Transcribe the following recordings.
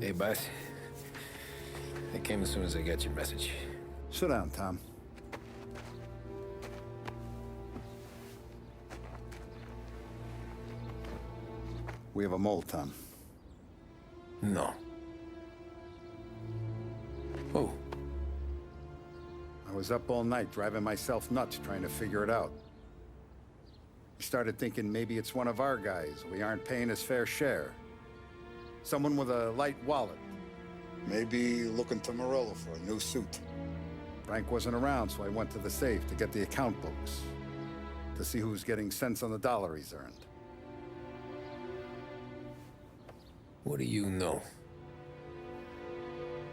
Hey, boss. I came as soon as I got your message. Sit down, Tom. We have a mole, Tom. No. Oh. I was up all night driving myself nuts trying to figure it out. I started thinking maybe it's one of our guys. We aren't paying his fair share. Someone with a light wallet. Maybe looking to Morello for a new suit. Frank wasn't around, so I went to the safe to get the account books. To see who's getting cents on the dollar he's earned. What do you know?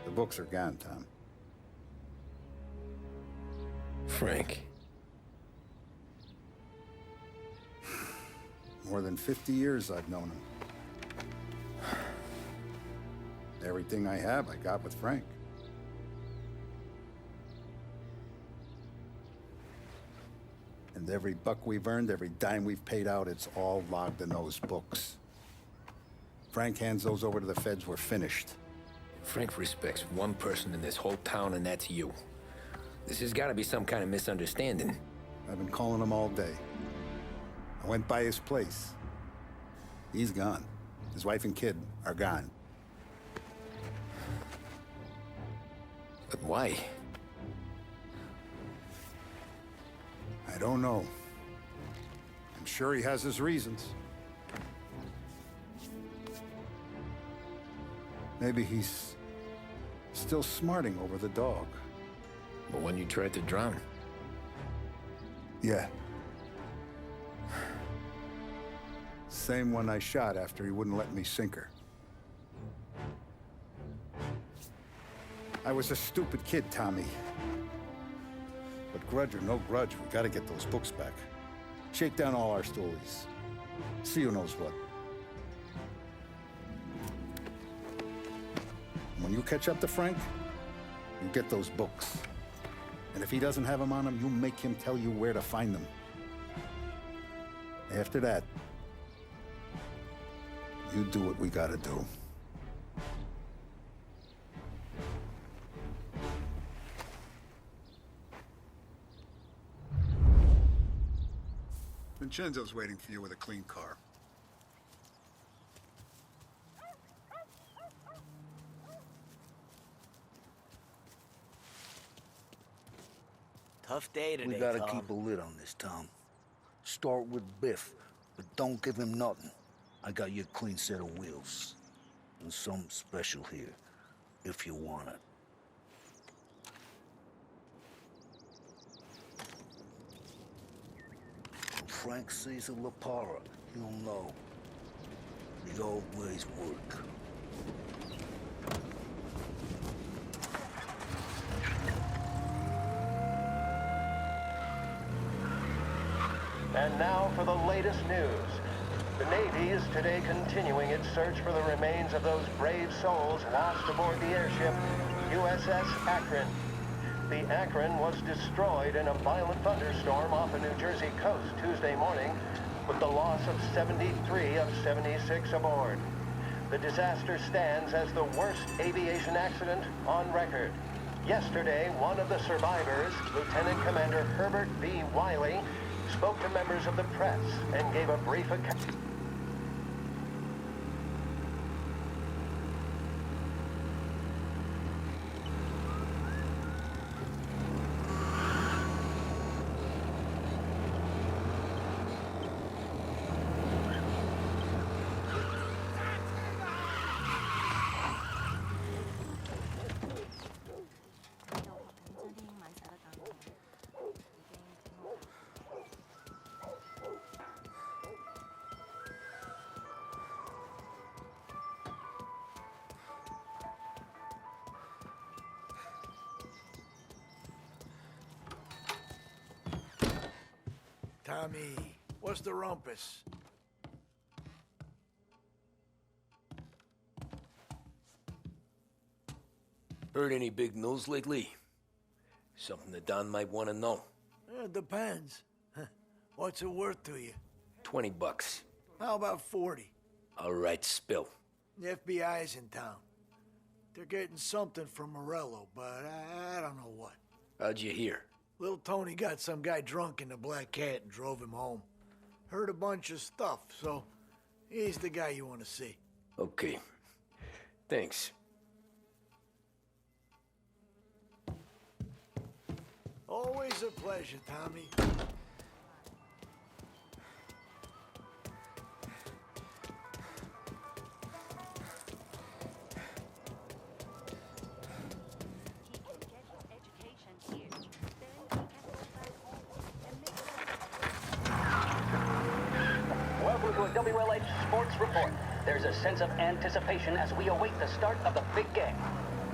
The books are gone, Tom. Frank. More than 50 years I've known him. Everything I have, I got with Frank. And every buck we've earned, every dime we've paid out, it's all logged in those books. Frank hands those over to the feds, we're finished. Frank respects one person in this whole town, and that's you. This has got to be some kind of misunderstanding. I've been calling him all day. I went by his place. He's gone. His wife and kid are gone. But why? I don't know. I'm sure he has his reasons. Maybe he's still smarting over the dog. The one you tried to drown? Yeah. Same one I shot after he wouldn't let me sink her. I was a stupid kid, Tommy. But grudge or no grudge, we gotta get those books back. Shake down all our stories. See who knows what. When you catch up to Frank, you get those books. And if he doesn't have them on him, you make him tell you where to find them. After that, you do what we gotta do. Vincenzo's waiting for you with a clean car. Tough day today, We gotta Tom. keep a lid on this, Tom. Start with Biff, but don't give him nothing. I got you a clean set of wheels. And something special here, if you want it. When Frank sees a La Parra, he'll know. The old ways work. And now for the latest news. The Navy is today continuing its search for the remains of those brave souls lost aboard the airship USS Akron. The Akron was destroyed in a violent thunderstorm off the New Jersey coast Tuesday morning, with the loss of 73 of 76 aboard. The disaster stands as the worst aviation accident on record. Yesterday, one of the survivors, Lieutenant Commander Herbert B. Wiley, spoke to members of the press and gave a brief account. Tommy, what's the rumpus? Heard any big news lately? Something that Don might want to know. Depends. What's it worth to you? $20. How about 40? All right, spill. The FBI's in town. They're getting something from Morello, but I don't know what. How'd you hear? Little Tony got some guy drunk in the Black Cat and drove him home. Heard a bunch of stuff, so he's the guy you want to see. Okay. Thanks. Always a pleasure, Tommy. Welcome to a WLH Sports Report. There's a sense of anticipation as we await the start of the big game.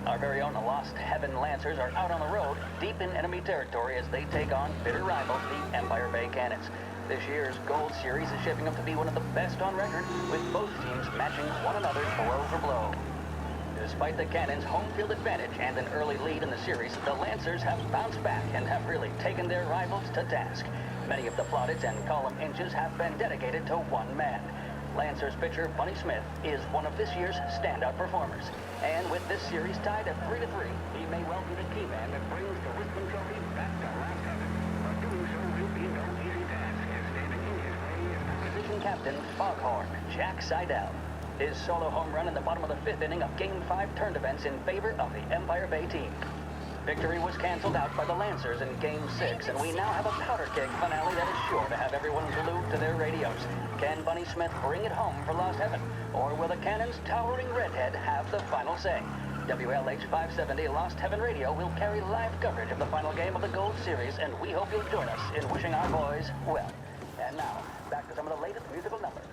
Our very own Lost Heaven Lancers are out on the road, deep in enemy territory as they take on bitter rivals, the Empire Bay Cannons. This year's Gold Series is shaping up to be one of the best on record, with both teams matching one another blow for blow. Despite the Cannons' home field advantage and an early lead in the series, the Lancers have bounced back and have really taken their rivals to task. Many of the plaudits and column inches have been dedicated to one man. Lancers pitcher Bunny Smith is one of this year's standout performers. And with this series tied at 3-3, he may well be the key man that brings the Wisdom Trophy back to Last Heaven. But doing so will be no easy task, as standing in his way is the position captain, Foghorn, Jack Seidel. His solo home run in the bottom of the fifth inning of Game 5 turned events in favor of the Empire Bay team. Victory was canceled out by the Lancers in Game 6, and we now have a powder keg finale that is sure to have everyone glued to their radios. Can Bunny Smith bring it home for Lost Heaven, or will the Cannon's towering redhead have the final say? WLH 570 Lost Heaven Radio will carry live coverage of the final game of the Gold Series, and we hope you'll join us in wishing our boys well. And now, back to some of the latest musical numbers.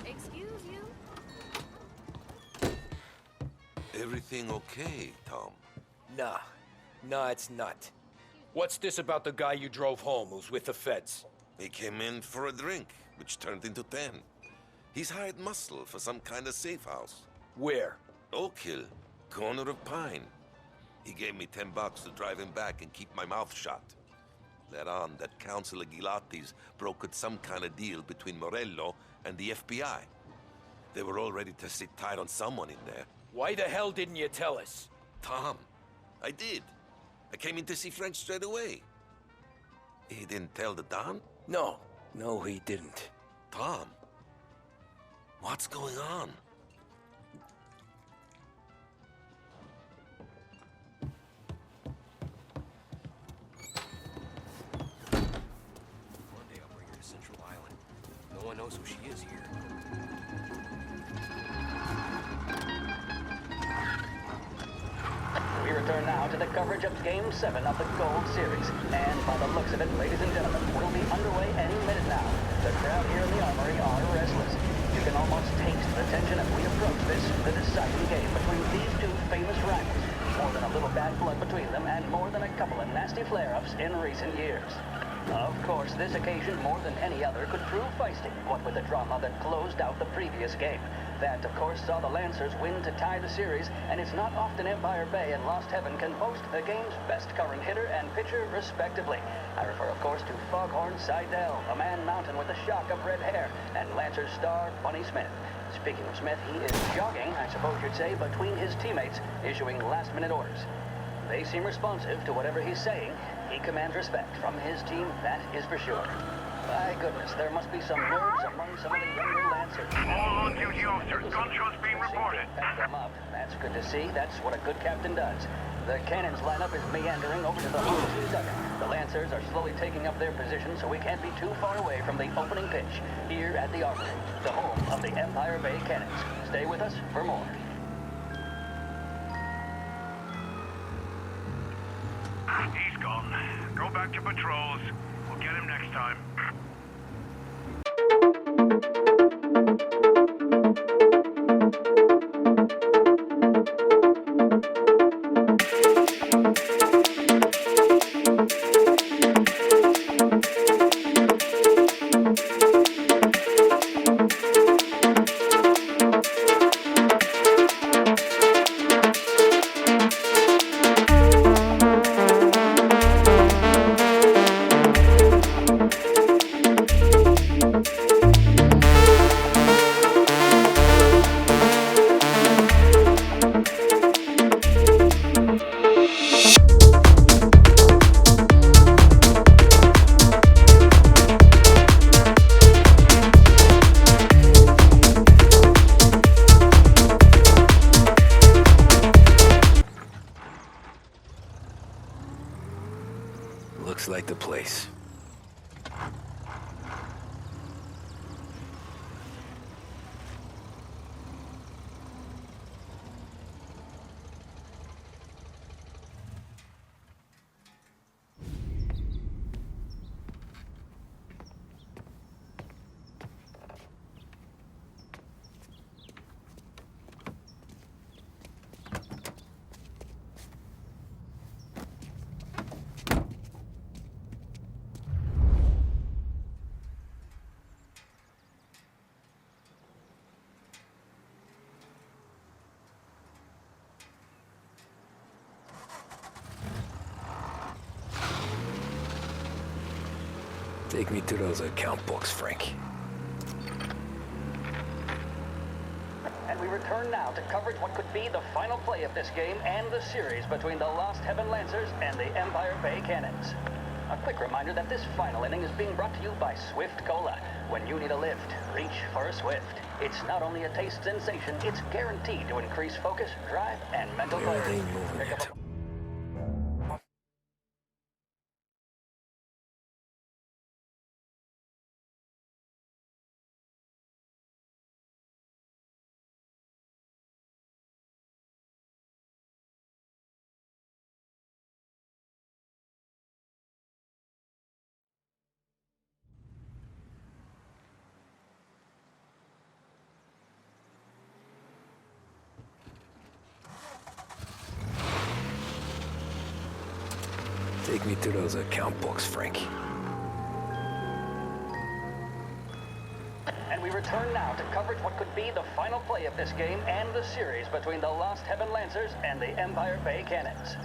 Excuse you? Everything okay, Tom? Nah, it's not. What's this about the guy you drove home who's with the feds? He came in for a drink, which turned into 10. He's hired muscle for some kind of safe house. Where? Oak Hill, corner of Pine. He gave me $10 to drive him back and keep my mouth shut. Let on that Councilor Gilatti's brokered some kind of deal between Morello and the FBI. They were all ready to sit tight on someone in there. Why the hell didn't you tell us? Tom, I did. I came in to see Frank straight away. He didn't tell the Don? No, he didn't. Tom, what's going on? One day I'll bring her to Central Island. No one knows who she is here. We return now to the coverage of Game 7 of the Gold Series. And by the looks of it, ladies and gentlemen, we'll be underway any minute now. The crowd here in the Armory are restless. You can almost taste the tension as we approach the deciding game between these two famous rivals. More than a little bad blood between them, and more than a couple of nasty flare-ups in recent years. Of course, this occasion, more than any other, could prove feisty, what with the drama that closed out the previous game. That, of course, saw the Lancers win to tie the series, and it's not often Empire Bay and Lost Heaven can boast the game's best current hitter and pitcher, respectively. I refer, of course, to Foghorn Seidel, a man mountain with a shock of red hair, and Lancers star Bunny Smith. Speaking of Smith, he is jogging, I suppose you'd say, between his teammates, issuing last-minute orders. They seem responsive to whatever he's saying. He commands respect from his team, that is for sure. My goodness, there must be some nerves among some of the younger Lancers. All on-duty officers, gunshots being reported. Back them up. That's good to see. That's what a good captain does. The Cannons lineup is meandering over to the home team dugout. The Lancers are slowly taking up their position, so we can't be too far away from the opening pitch here at the Armory, the home of the Empire Bay Cannons. Stay with us for more. He's gone. Go back to patrols. We'll get him next time. Looks like the place. Take me to those account books, Frank. And we return now to coverage what could be the final play of this game and the series between the Lost Heaven Lancers and the Empire Bay Cannons. A quick reminder that this final inning is being brought to you by Swift Cola. When you need a lift, reach for a Swift. It's not only a taste sensation, it's guaranteed to increase focus, drive, and mental Where are clarity. they moving Pick up it? a- Take me to those account books, Frank. And we return now to coverage what could be the final play of this game and the series between the Lost Heaven Lancers and the Empire Bay Cannons.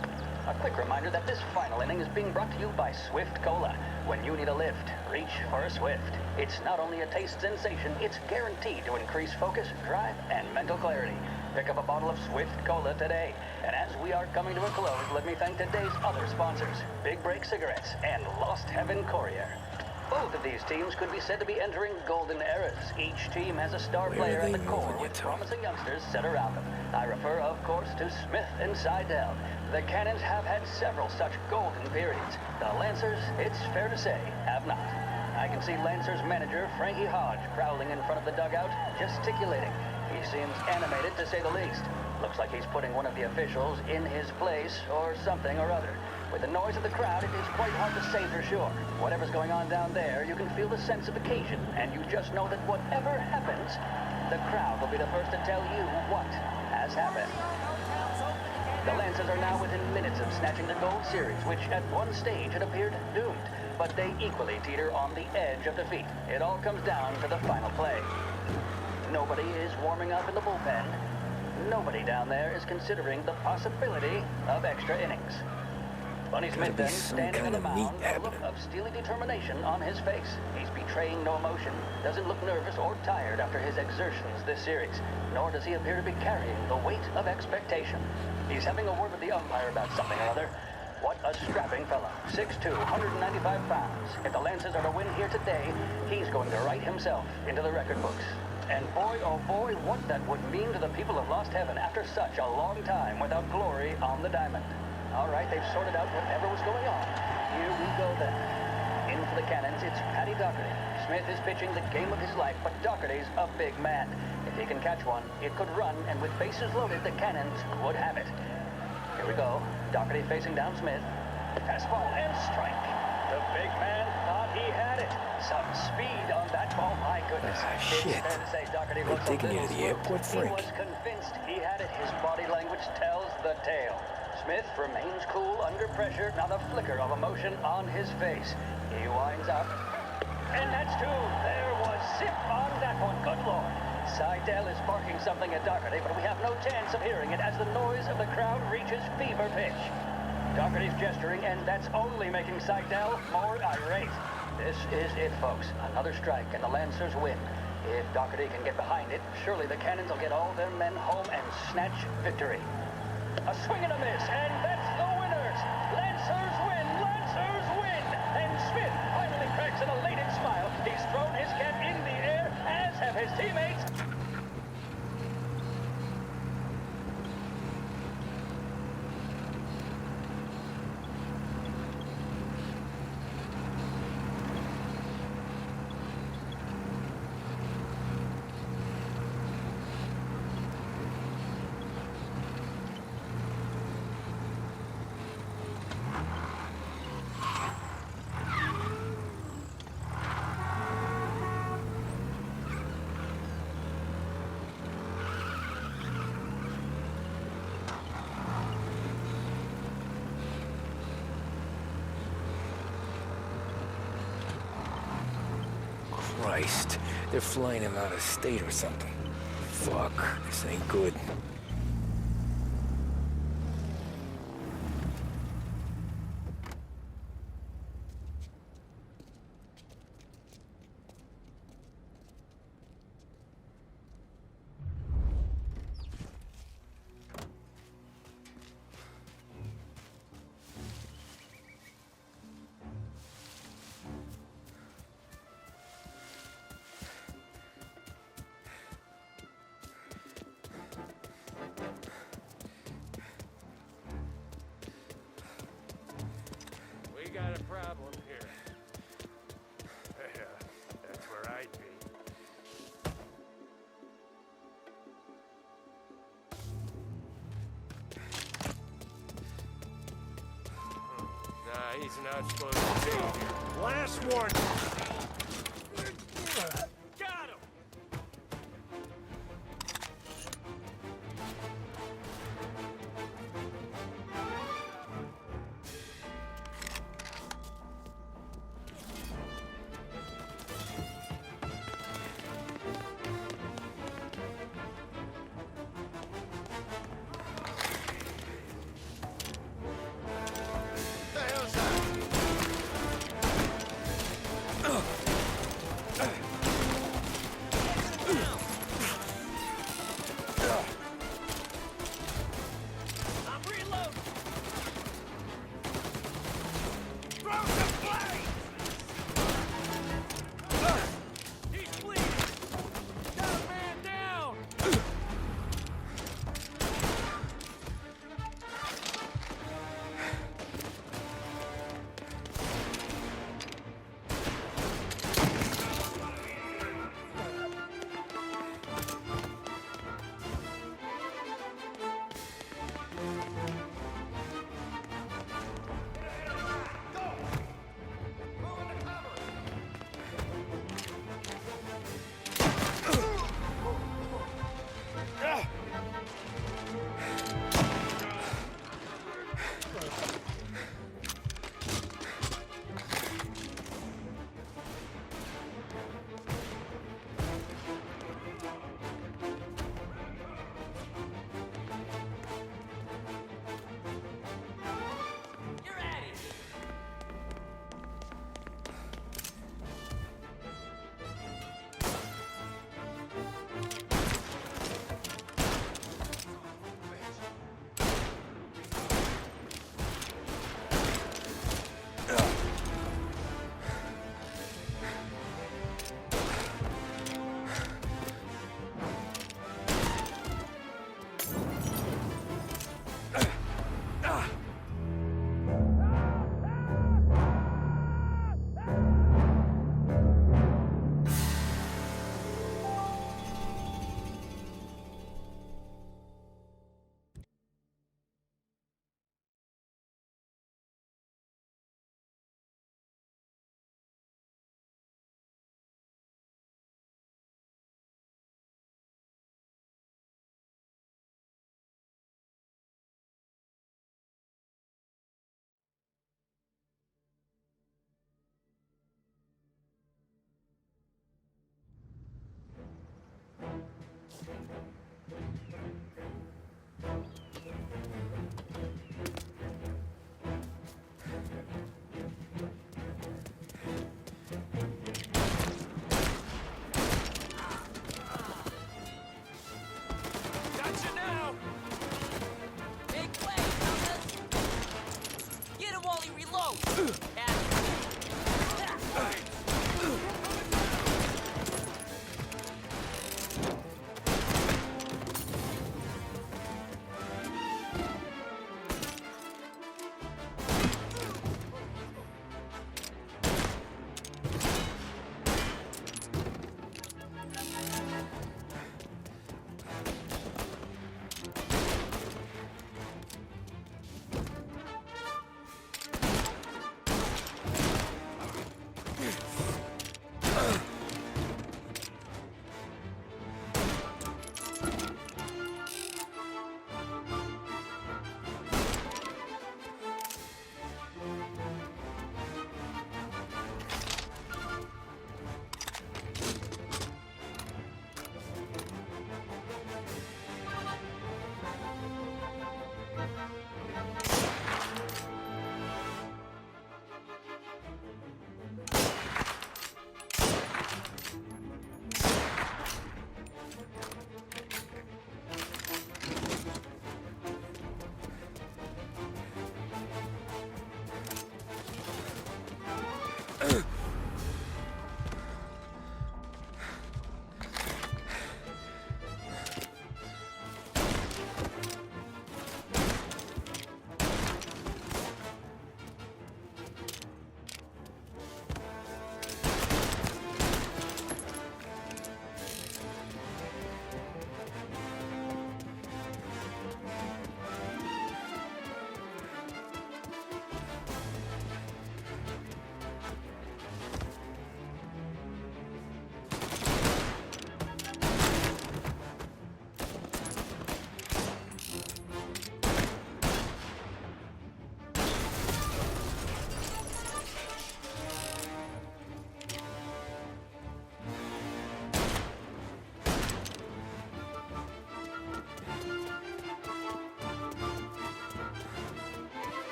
A quick reminder that this final inning is being brought to you by Swift Cola. When you need a lift, reach for a Swift. It's not only a taste sensation, it's guaranteed to increase focus, drive, and mental clarity. Pick up a bottle of Swift Cola today. And as we are coming to a close, let me thank today's other sponsors, Big Break Cigarettes and Lost Heaven Courier. Both of these teams could be said to be entering golden eras. Each team has a star Where player are at they the core moving with it to? promising youngsters set around them. I refer, of course, to Smith and Seidel. The Cannons have had several such golden periods. The Lancers, it's fair to say, have not. I can see Lancers manager Frankie Hodge prowling in front of the dugout, gesticulating. He seems animated, to say the least. Looks like he's putting one of the officials in his place, or something or other. With the noise of the crowd, it is quite hard to say for sure. Whatever's going on down there, you can feel the sense of occasion, and you just know that whatever happens, the crowd will be the first to tell you what has happened. The Lancers are now within minutes of snatching the gold series, which at one stage had appeared doomed. But they equally teeter on the edge of defeat. It all comes down to the final play. Nobody is warming up in the bullpen. Nobody down there is considering the possibility of extra innings. Bunny Smith be then some standing on kind the of mound, meat a look happening. of steely determination on his face. He's betraying no emotion, doesn't look nervous or tired after his exertions this series, nor does he appear to be carrying the weight of expectation. He's having a word with the umpire about something or other. What a strapping fella. 6'2", 195 pounds. If the Lancers are to win here today, he's going to write himself into the record books. And boy, oh boy, what that would mean to the people of Lost Heaven after such a long time without glory on the diamond. All right, they've sorted out whatever was going on. Here we go then. In for the Cannons, it's Paddy Doherty. Smith is pitching the game of his life, but Doherty's a big man. If he can catch one, it could run, and with bases loaded, the Cannons would have it. Here we go. Doherty facing down Smith. Fastball and strike. The big man thought he had it. Some speed on that ball, my goodness. Shit. It's fair to say Doherty They're looks a taking you little to the spooked. airport, He Frank. was convinced he had it. His body language tells the tale. Smith remains cool under pressure, not a flicker of emotion on his face. He winds up. And that's two. There was zip on that one. Good Lord. Seidel is barking something at Doherty, but we have no chance of hearing it as the noise of the crowd reaches fever pitch. Doherty's gesturing, and that's only making Seidel more irate. This is it, folks. Another strike, and the Lancers win. If Doherty can get behind it, surely the Cannons will get all their men home and snatch victory. A swing and a miss, and that's the winners! Lancers win! Lancers win! And Smith finally cracks an elated smile. He's thrown his cap in the air, as have his teammates. Christ. They're flying him out of state or something. Fuck, this ain't good. We got a problem here. Yeah, that's where I'd be. Nah, he's not supposed to be here. Last warning! Got him!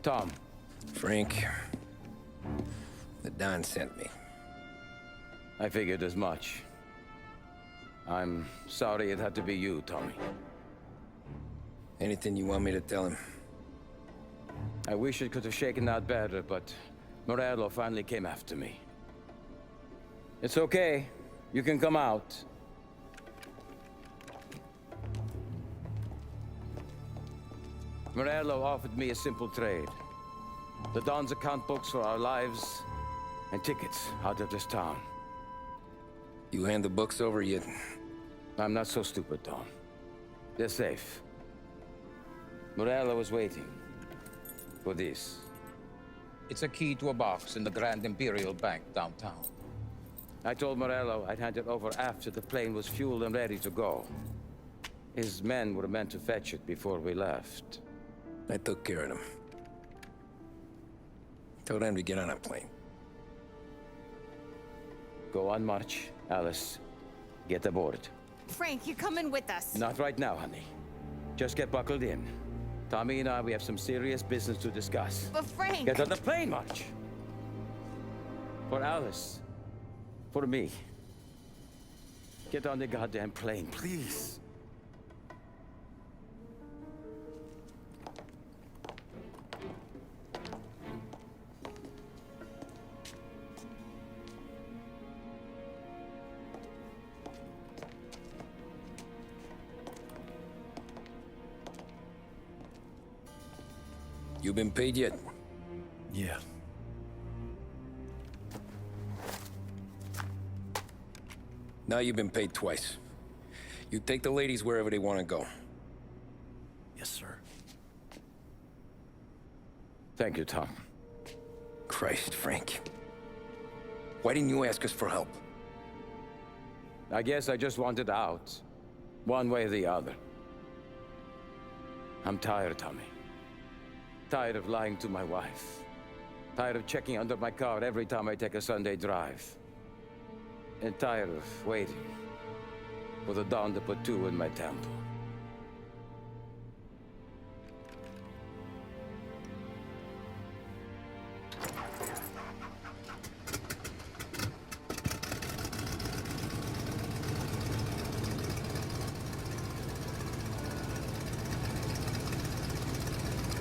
Tom. Frank, the Don sent me. I figured as much. I'm sorry it had to be you, Tommy. Anything you want me to tell him? I wish it could have shaken out better, but Morello finally came after me. It's okay. You can come out. Morello offered me a simple trade. The Don's account books for our lives and tickets out of this town. You hand the books over yet? I'm not so stupid, Don. They're safe. Morello was waiting for this. It's a key to a box in the Grand Imperial Bank downtown. I told Morello I'd hand it over after the plane was fueled and ready to go. His men were meant to fetch it before we left. I took care of them. Told them to get on a plane. Go on, March. Alice, get aboard. Frank, you're coming with us. Not right now, honey. Just get buckled in. Tommy and I, we have some serious business to discuss. But Frank... Get on the plane, March! For Alice. For me. Get on the goddamn plane, please. You been paid yet? Yeah. Now you've been paid twice. You take the ladies wherever they want to go. Yes, sir. Thank you, Tom. Christ, Frank. Why didn't you ask us for help? I guess I just wanted out. One way or the other. I'm tired, Tommy. Tired of lying to my wife. Tired of checking under my car every time I take a Sunday drive. And tired of waiting for the dawn to put two in my temple.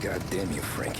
God damn you, Frank.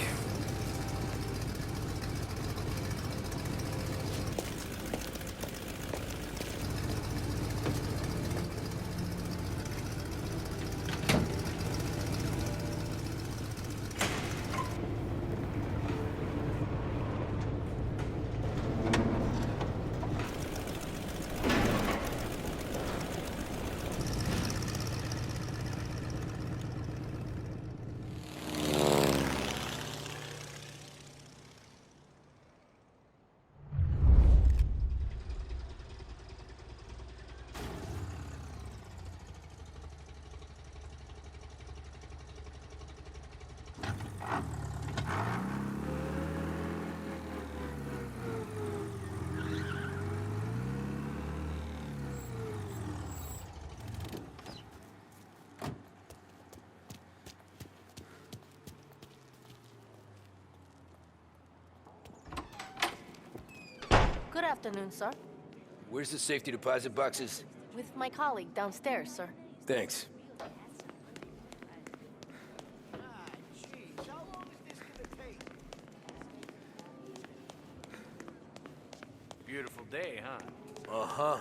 Good afternoon, sir. Where's the safety deposit boxes? With my colleague downstairs, sir. Thanks. Beautiful day, huh? Uh-huh.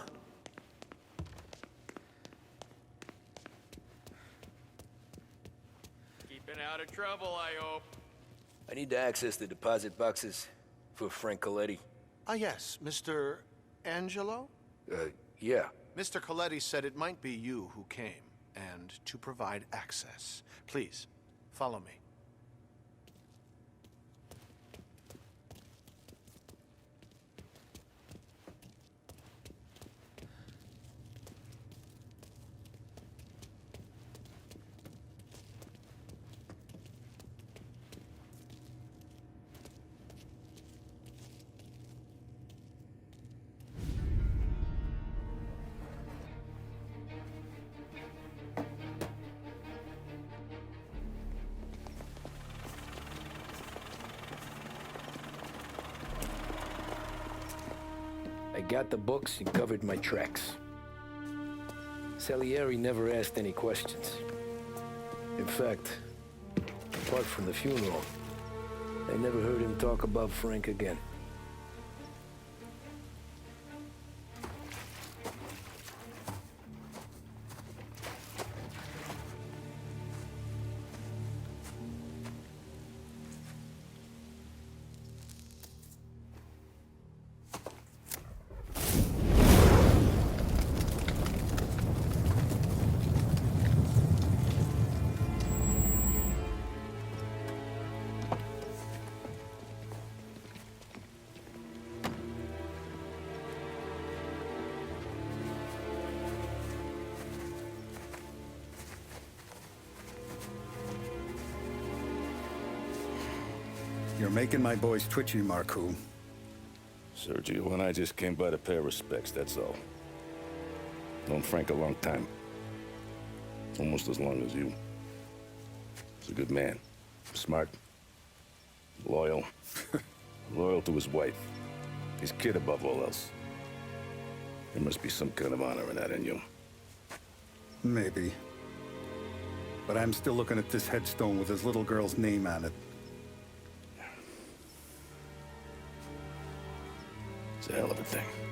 Keeping out of trouble, I hope. I need to access the deposit boxes for Frank Coletti. Ah, yes, Mr. Angelo? Yeah. Mr. Coletti said it might be you who came, and to provide access. Please, follow me. I got the books and covered my tracks. Salieri never asked any questions. In fact, apart from the funeral, I never heard him talk about Frank again. You're making my boys twitchy, Marku. Sergio and I just came by to pay respects, that's all. Known Frank a long time. Almost as long as you. He's a good man. Smart. Loyal. Loyal to his wife. His kid above all else. There must be some kind of honor in that in you. Maybe. But I'm still looking at this headstone with his little girl's name on it. It's a hell of a thing.